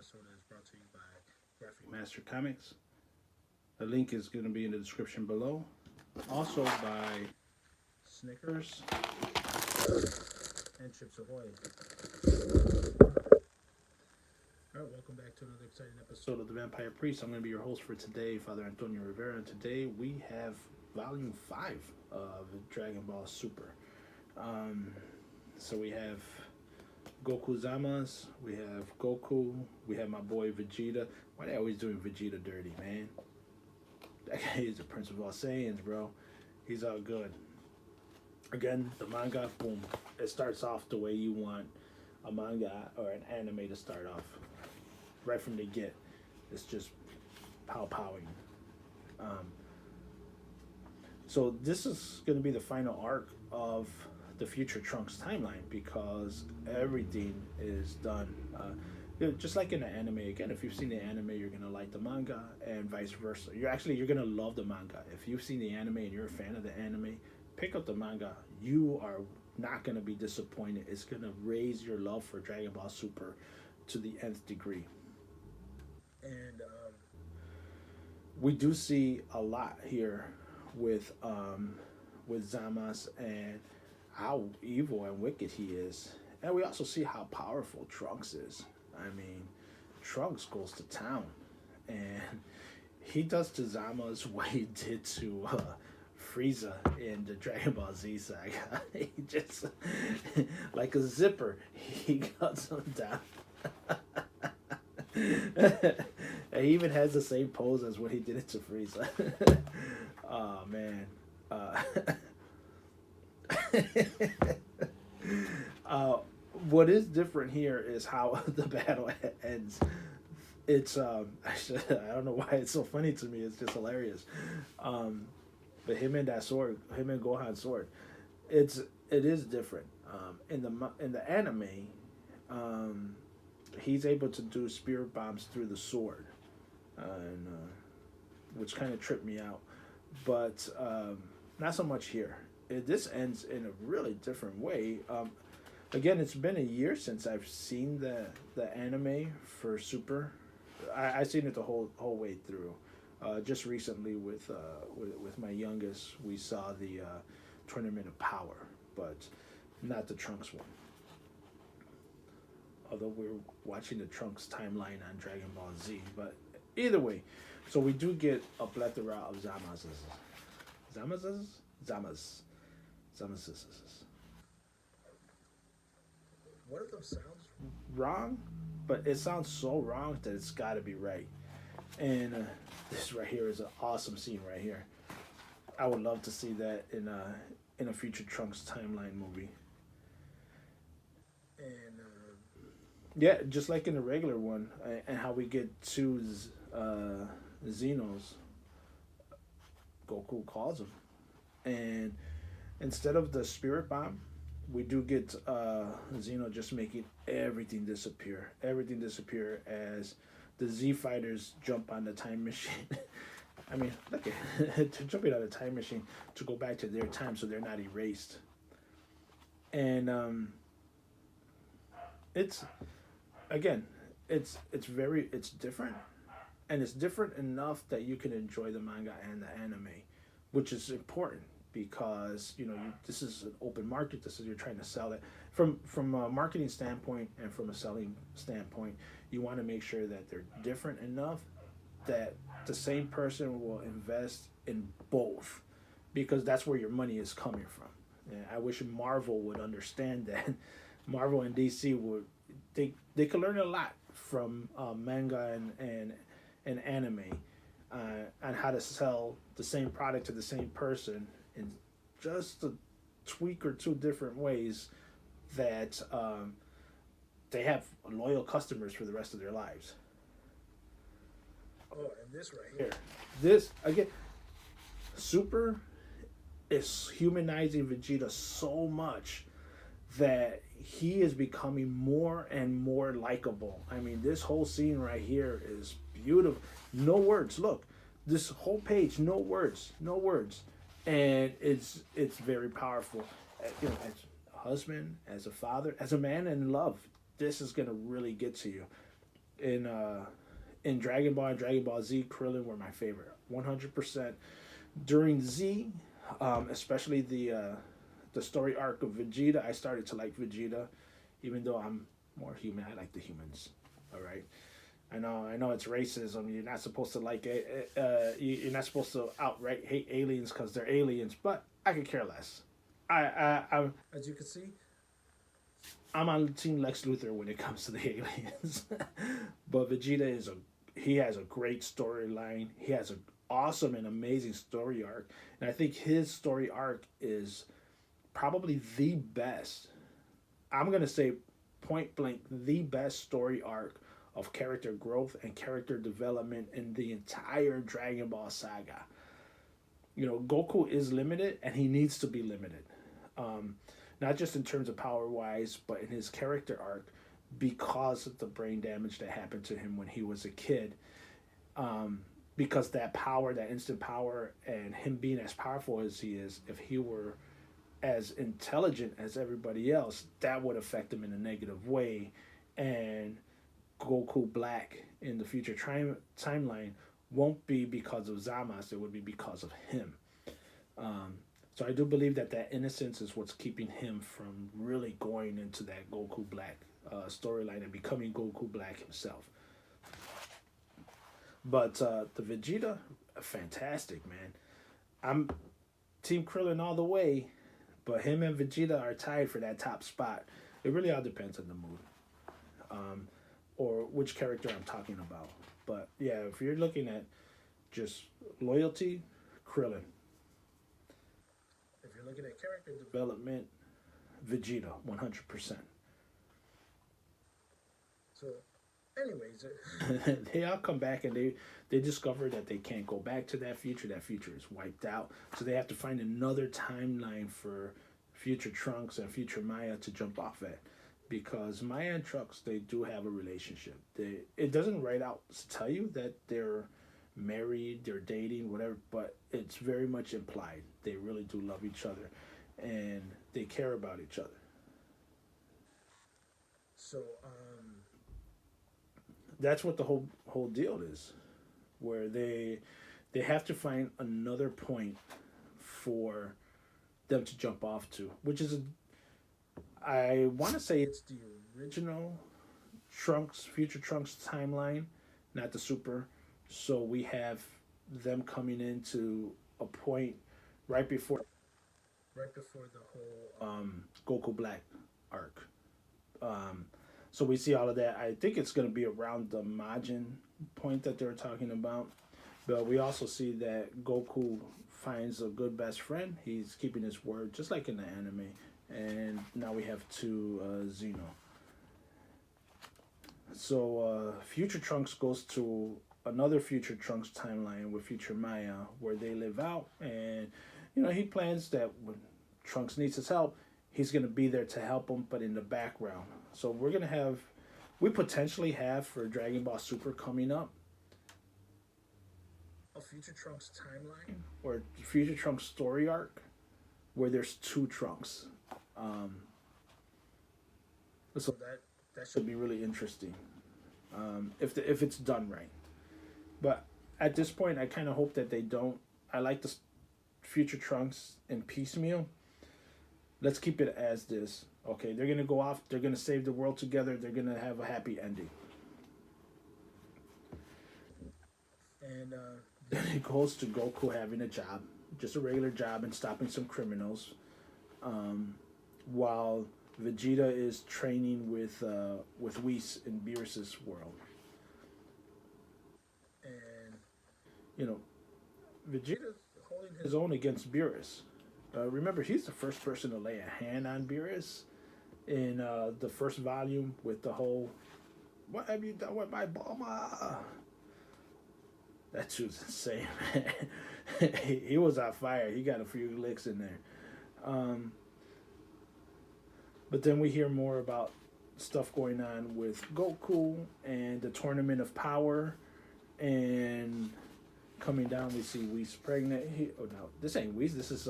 episode is brought to you by Graphic Master Comics. The link is going to be in the description below. Also by Snickers and Chips Ahoy. All right, welcome back to another exciting episode of The Vampire Priest. I'm going to be your host for today, Father Antonio Rivera, and today we have Volume 5 of Dragon Ball Super. So we have Goku Zamas, we have Goku, we have my boy Vegeta. Why are they always doing Vegeta dirty, man? That guy is the Prince of all Saiyans, bro. He's all good. Again, the manga, boom. It starts off the way you want a manga or an anime to start off. Right from the get. It's just pow-powing. So this is going to be the final arc of the future Trunks timeline because everything is done. Just like in the anime, again, if you've seen the anime, you're gonna like the manga, and vice versa. You're gonna love the manga. If you've seen the anime and you're a fan of the anime, pick up the manga. You are not gonna be disappointed. It's gonna raise your love for Dragon Ball Super to the nth degree. And we do see a lot here with Zamas and how evil and wicked he is. And we also see how powerful Trunks is. I mean, Trunks goes to town. And he does to Zamas what he did to Frieza in the Dragon Ball Z saga. He just, like a zipper, he cuts him down. And he even has the same pose as when he did it to Frieza. Oh, man. What is different here is how the battle ends. It's actually, I don't know why it's so funny to me. It's just hilarious. But him and that sword, him and Gohan's sword, it is different. In the anime, he's able to do spirit bombs through the sword, and which kind of tripped me out. But not so much here. This ends in a really different way. Again, it's been a year since I've seen the anime for Super. I've seen it the whole way through. Just recently with my youngest, we saw the Tournament of Power, but not the Trunks one. Although we're watching the Trunks timeline on Dragon Ball Z, but either way, so we do get a plethora of Zamas. One of them sounds wrong, but it sounds so wrong that it's got to be right. And this right here is an awesome scene right here. I would love to see that in a future Trunks timeline movie. And yeah, just like in the regular one, and how we get two Xenos, Goku calls them, and instead of the spirit bomb, we do get Xeno just making everything disappear as the Z fighters jump on the time machine. I mean, look at they're jumping on a time machine to go back to their time so they're not erased. And it's different, and it's different enough that you can enjoy the manga and the anime, which is important because this is an open market. You're trying to sell it from a marketing standpoint and from a selling standpoint. You want to make sure that they're different enough that the same person will invest in both, because that's where your money is coming from. And I wish Marvel would understand that. Marvel and DC they could learn a lot from manga and anime on how to sell the same product to the same person in just a tweak or two different ways that they have loyal customers for the rest of their lives. Oh, and this right here. This, again, Super is humanizing Vegeta so much that he is becoming more and more likable. I mean, this whole scene right here is beautiful. No words. Look, this whole page, no words. And it's very powerful. As a husband, as a father, as a man in love, this is going to really get to you. in in Dragon Ball and Dragon Ball Z, Krillin were my favorite, 100%. During Z, especially the story arc of Vegeta, I started to like Vegeta, even though I'm more human. I like the humans. All right. I know it's racism. You're not supposed to like it. You're not supposed to outright hate aliens because they're aliens. But I could care less. I'm as you can see, I'm on Team Lex Luthor when it comes to the aliens. But Vegeta is a he has a great storyline. He has an awesome and amazing story arc, and I think his story arc is probably the best. I'm gonna say point blank the best story arc of character growth and character development in the entire Dragon Ball saga. Goku is limited and he needs to be limited. Um, Not just in terms of power wise, but in his character arc because of the brain damage that happened to him when he was a kid. Because that power, that instant power, and him being as powerful as he is, if he were as intelligent as everybody else, that would affect him in a negative way. And Goku Black in the future timeline won't be because of Zamasu, it would be because of him. Um, so I do believe that that innocence is what's keeping him from really going into that Goku Black storyline and becoming Goku Black himself. But the Vegeta, fantastic, man. I'm Team Krillin all the way, but him and Vegeta are tied for that top spot. It really all depends on the mood, um, or which character I'm talking about. But yeah, if you're looking at just loyalty, Krillin. If you're looking at character development, Vegeta, 100%. So, anyways, they all come back and they discover that they can't go back to that future. That future is wiped out. So they have to find another timeline for future Trunks and future Maya to jump off at. Because Maya and Trunks, they do have a relationship. It doesn't right out tell you that they're married, they're dating, whatever, but it's very much implied. They really do love each other and they care about each other. So that's what the whole deal is, where they have to find another point for them to jump off to, which is I want to say it's the original Trunks, future Trunks timeline, not the Super. So we have them coming into a point right before the whole Goku Black arc. Um, so we see all of that. I think it's going to be around the Majin point that they're talking about. But we also see that Goku finds a good best friend. He's keeping his word, just like in the anime. And now we have two Xeno. So Future Trunks goes to another Future Trunks timeline with Future Maya, where they live out, and he plans that when Trunks needs his help, he's gonna be there to help him, but in the background. So we potentially have for Dragon Ball Super coming up a Future Trunks timeline or Future Trunks story arc where there's two Trunks. Um, so that should be really interesting if it's done right. But at this point, I kind of hope that they don't. I like the Future Trunks in piecemeal. Let's keep it as this. Okay, they're gonna go off. They're gonna save the world together. They're gonna have a happy ending. And then it goes to Goku having a job, just a regular job, and stopping some criminals, while Vegeta is training with Whis in Beerus's world. And Vegeta's holding his own against Beerus. Remember, he's the first person to lay a hand on Beerus in the first volume with the whole "What have you done with my Bulma?" That dude's insane, man. He was on fire. He got a few licks in there. Um, but then we hear more about stuff going on with Goku and the Tournament of Power, and coming down we see Whis pregnant. Oh no, this ain't Whis. This is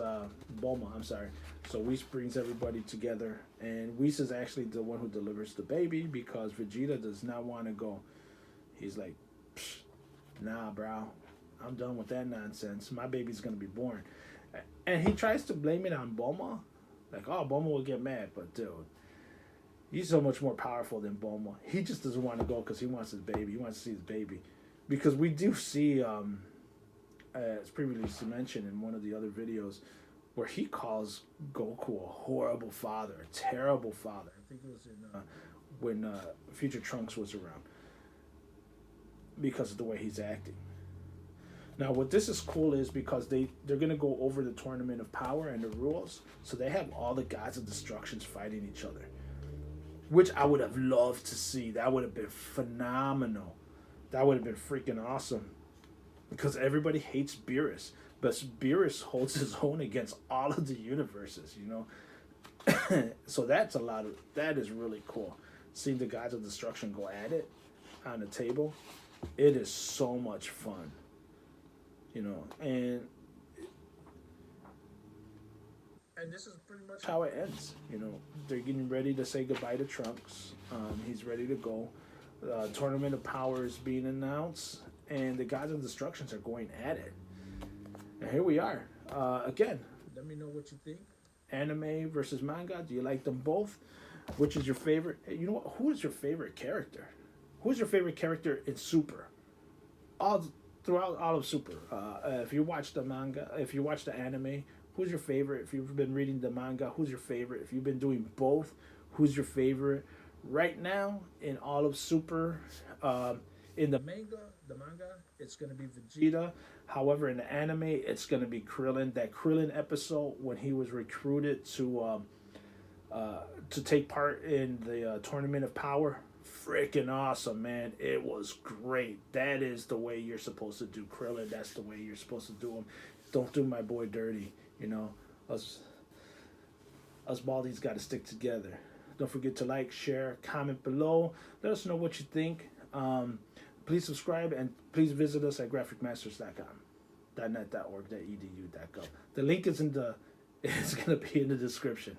Bulma. I'm sorry. So Whis brings everybody together, and Whis is actually the one who delivers the baby because Vegeta does not want to go. He's like, "Psh, nah, bro, I'm done with that nonsense. My baby's gonna be born." And he tries to blame it on Bulma. Like, oh, Bulma will get mad, but dude, he's so much more powerful than Bulma. He just doesn't want to go because he wants his baby. He wants to see his baby. Because we do see, as previously mentioned in one of the other videos, where he calls Goku a horrible father, a terrible father. I think it was in when Future Trunks was around, because of the way he's acting. Now, what this is cool is because they're gonna go over the Tournament of Power and the rules, so they have all the gods of destructions fighting each other, which I would have loved to see. That would have been phenomenal. That would have been freaking awesome, because everybody hates Beerus, but Beerus holds his own against all of the universes, you know. So that is really cool. Seeing the gods of destruction go at it on the table, it is so much fun, you know. And this is pretty much how it ends. You know, they're getting ready to say goodbye to Trunks. He's ready to go. Tournament of Power is being announced, and the Gods of Destructions are going at it. And here we are. Again, let me know what you think. Anime versus manga. Do you like them both? Which is your favorite? You know what? Who is your favorite character? Who's your favorite character in Super? All throughout all of Super. If you watch the manga, if you watch the anime, who's your favorite? If you've been reading the manga, who's your favorite? If you've been doing both, who's your favorite? Right now, in all of Super, in the manga, it's going to be Vegeta. However, in the anime, it's going to be Krillin. That Krillin episode when he was recruited to take part in the Tournament of Power, freaking awesome, man. It was great. That is the way you're supposed to do Krillin. That's the way you're supposed to do him. Don't do my boy dirty, you know. Us Baldies got to stick together. Don't forget to like, share, comment below. Let us know what you think. Please subscribe, and please visit us at graphicmasters.com, .net.org, .edu.gov. The link is it's going to be in the description.